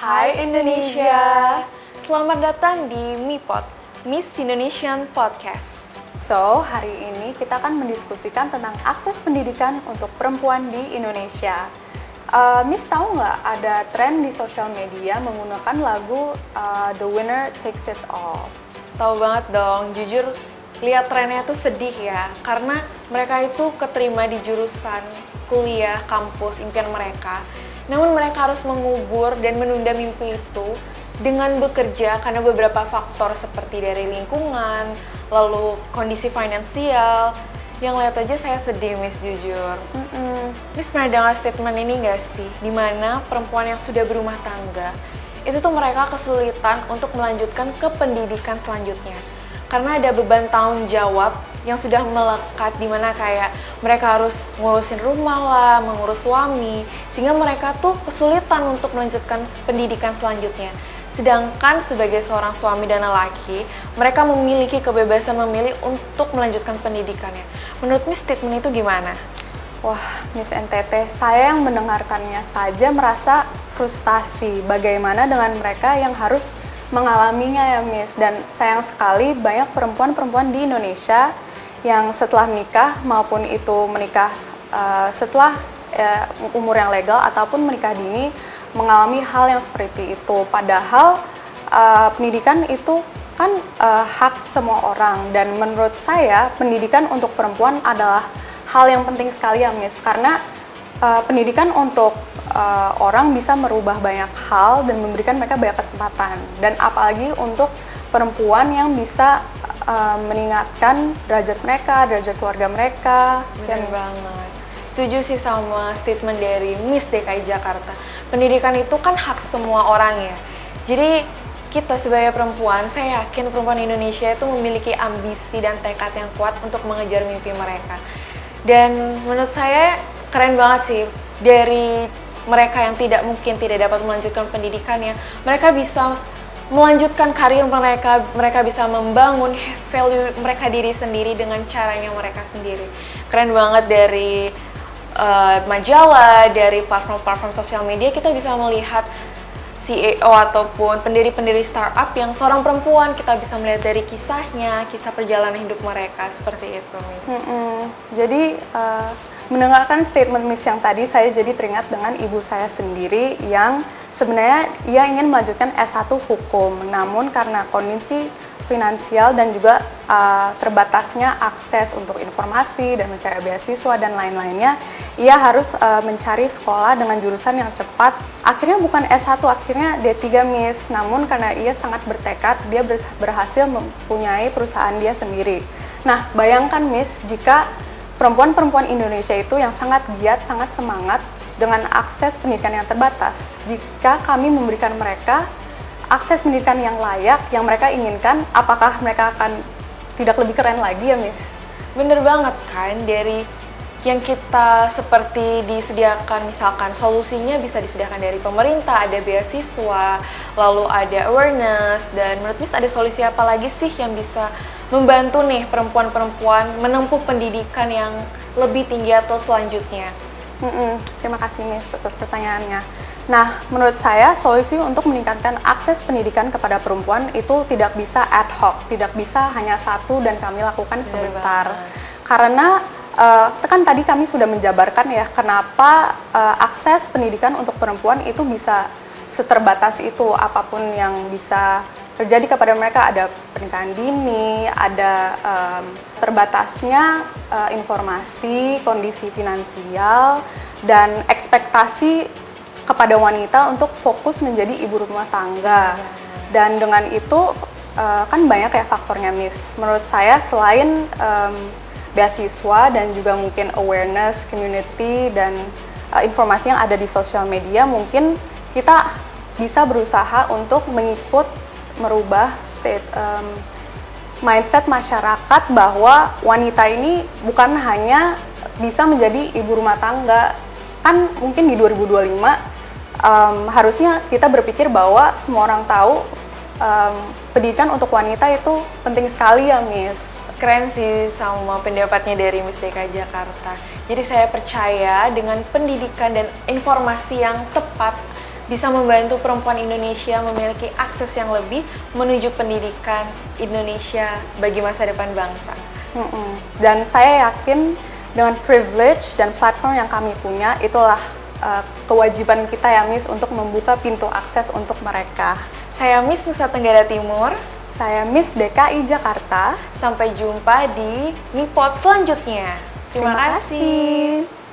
Hai Indonesia, selamat datang di MIPOD, Miss Indonesian Podcast. So, hari ini kita akan mendiskusikan tentang akses pendidikan untuk perempuan di Indonesia. Miss tahu nggak ada tren di sosial media menggunakan lagu The Winner Takes It All? Tahu banget dong, jujur lihat trennya tuh sedih ya, karena mereka itu keterima di jurusan kuliah, kampus, impian mereka. Namun mereka harus mengubur dan menunda mimpi itu dengan bekerja karena beberapa faktor seperti dari lingkungan, lalu kondisi finansial. Yang lihat aja saya sedih, Miss, jujur. Miss pernah dengar statement ini nggak sih? Dimana perempuan yang sudah berumah tangga, itu tuh mereka kesulitan untuk melanjutkan ke pendidikan selanjutnya. Karena ada beban tanggung jawab yang sudah melekat, dimana kayak mereka harus ngurusin rumah lah, mengurus suami, sehingga mereka tuh kesulitan untuk melanjutkan pendidikan selanjutnya. Sedangkan sebagai seorang suami dan lelaki, mereka memiliki kebebasan memilih untuk melanjutkan pendidikannya. Menurut Miss, statement itu gimana? Wah, Miss NTT, saya yang mendengarkannya saja merasa frustasi. Bagaimana dengan mereka yang harus mengalaminya ya, Miss? Dan sayang sekali banyak perempuan-perempuan di Indonesia yang setelah menikah maupun itu menikah setelah umur yang legal ataupun menikah dini mengalami hal yang seperti itu. Padahal pendidikan itu kan hak semua orang, dan menurut saya pendidikan untuk perempuan adalah hal yang penting sekali ya, Miss, karena pendidikan untuk orang bisa merubah banyak hal dan memberikan mereka banyak kesempatan, dan apalagi untuk perempuan yang bisa meningkatkan derajat mereka, derajat keluarga mereka. Benar banget. Setuju sih sama statement dari Miss DKI Jakarta. Pendidikan itu kan hak semua orang ya. Jadi kita sebagai perempuan, saya yakin perempuan Indonesia itu memiliki ambisi dan tekad yang kuat untuk mengejar mimpi mereka. Dan menurut saya keren banget sih, dari mereka yang tidak dapat melanjutkan pendidikannya, mereka bisa melanjutkan karir mereka bisa membangun value mereka diri sendiri dengan caranya mereka sendiri. Keren banget, dari majalah, dari platform-platform sosial media kita bisa melihat CEO ataupun pendiri-pendiri startup yang seorang perempuan. Kita bisa melihat dari kisahnya, kisah perjalanan hidup mereka, seperti itu, Miss. Jadi mendengarkan statement Miss yang tadi, saya jadi teringat dengan ibu saya sendiri yang sebenarnya ia ingin melanjutkan S1 hukum, namun karena kondisi finansial dan juga terbatasnya akses untuk informasi dan mencari beasiswa dan lain-lainnya, ia harus mencari sekolah dengan jurusan yang cepat. Akhirnya bukan S1, akhirnya D3, Miss. Namun karena ia sangat bertekad, dia berhasil mempunyai perusahaan dia sendiri. Nah, bayangkan, Miss, jika perempuan-perempuan Indonesia itu yang sangat giat, sangat semangat dengan akses pendidikan yang terbatas, jika kami memberikan mereka akses pendidikan yang layak, yang mereka inginkan, apakah mereka akan tidak lebih keren lagi ya, Miss? Bener banget kan, dari yang kita seperti disediakan, misalkan solusinya bisa disediakan dari pemerintah, ada beasiswa, lalu ada awareness, dan menurut Miss ada solusi apa lagi sih yang bisa membantu nih perempuan-perempuan menempuh pendidikan yang lebih tinggi atau selanjutnya? Terima kasih, Miss, atas pertanyaannya. Nah, menurut saya solusi untuk meningkatkan akses pendidikan kepada perempuan itu tidak bisa ad hoc, tidak bisa hanya satu dan kami lakukan sebentar. Karena kan tadi kami sudah menjabarkan ya kenapa akses pendidikan untuk perempuan itu bisa seterbatas itu. Apapun yang bisa terjadi kepada mereka, ada pernikahan dini, ada terbatasnya informasi, kondisi finansial, dan ekspektasi kepada wanita untuk fokus menjadi ibu rumah tangga. Dan dengan itu kan banyak ya faktornya, Miss. Menurut saya selain beasiswa dan juga mungkin awareness, community, dan informasi yang ada di sosial media, mungkin kita bisa berusaha untuk merubah mindset masyarakat bahwa wanita ini bukan hanya bisa menjadi ibu rumah tangga. Kan mungkin di 2025 harusnya kita berpikir bahwa semua orang tahu pendidikan untuk wanita itu penting sekali ya, Miss. Keren sih sama pendapatnya dari Miss DKI Jakarta. Jadi saya percaya dengan pendidikan dan informasi yang tepat bisa membantu perempuan Indonesia memiliki akses yang lebih menuju pendidikan Indonesia bagi masa depan bangsa. Dan saya yakin dengan privilege dan platform yang kami punya, itulah kewajiban kita ya Miss untuk membuka pintu akses untuk mereka. Saya Miss Nusa Tenggara Timur. Saya Miss DKI Jakarta. Sampai jumpa di Mipot selanjutnya. Terima kasih.